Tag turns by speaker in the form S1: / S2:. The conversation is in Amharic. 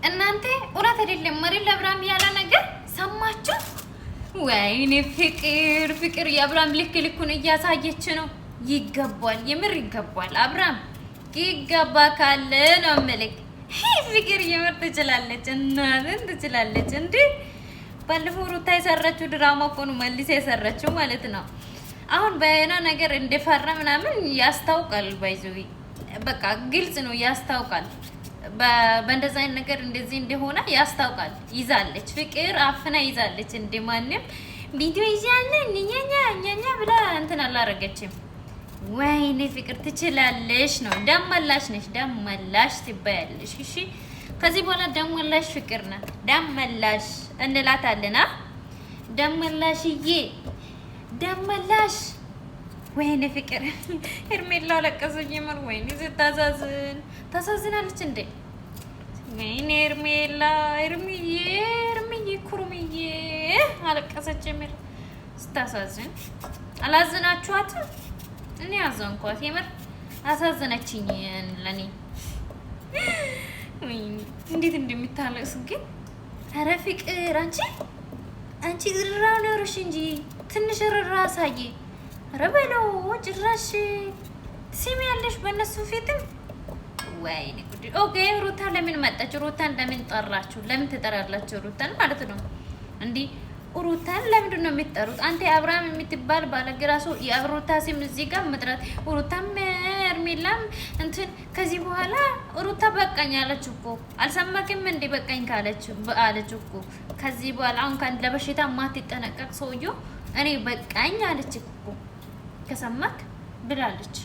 S1: እናንተ እውነት አይደለም መሬት ለአብርሃም ያለ ነገር ሰማችሁ? ወይኔ ፍቅር ፍቅር የአብርሃም ልክ ልኩን እያሳየች ነው። ይገባል፣ የምር ይገባል። አብርሃም ይገባ ካለ ነው መልክ ፍቅር የምር ትችላለች፣ እናትን ትችላለች። እንዴ ባለፈው ሩታ የሰራችው ድራማ እኮ ነው መልሳ የሰራችው ማለት ነው። አሁን በእና ነገር እንደፈራ ምናምን ያስታውቃል። ባይዘዊ በቃ ግልጽ ነው ያስታውቃል። በእንደዛ አይነት ነገር እንደዚህ እንደሆነ ያስታውቃል። ይዛለች ፍቅር አፍና ይዛለች። እንደማንም ቪዲዮ ይዛለ ኛኛ ብላ እንትን አላረገችም። ወይኔ ፍቅር ትችላለሽ ነው። ደመላሽ ነሽ፣ ደመላሽ ትባያለሽ። እሺ ከዚህ በኋላ ደመላሽ ፍቅር ናት። ደመላሽ እንላታለና ደመላሽዬ ደመላሽ። ወይኔ ፍቅር ሄርሜላ ለቀሰኝ የምር ወይኔ ስታሳዝን ታሳዝናለች እንዴ! ወይኔ ሄርሜላ ሄርሜዬ ኩሩምዬ አለቀሰች የምር ስታሳዝን። አላዝናችኋትም? እኔ አዘንኳት የምር አሳዘነችኝ። ለኔ እንዴት እንደምታለቅስ ግን! ኧረ ፍቅር አንቺ ርራ ነውርሽ እንጂ ትንሽ ርራ አሳየ። ኧረ በለው ጭራሽ ሲም ያለሽ በእነሱ ፊትም። ወይኔ ጉድ! ኦኬ ሩታ ለምን መጣች? ሩታን ለምን ጠራችሁ? ለምን ትጠራላችሁ ሩታን ማለት ነው? እንዲህ ሩታን ለምንድን ነው የምትጠሩት? አንተ አብርሃም የምትባል ባለግራሱ የሩታ ስም እዚህ ጋር መጥራት ሩታም ሄርሜላም እንትን ከዚህ በኋላ ሩታ በቃኝ አለች እኮ። አልሰማክም እንዴ? በቃኝ ካለች አለች እኮ። ከዚህ በኋላ አሁን ካን ለበሽታ ማትጠነቀቅ ሰውዬው እኔ በቃኝ አለች እኮ። ከሰማክ ብላለች።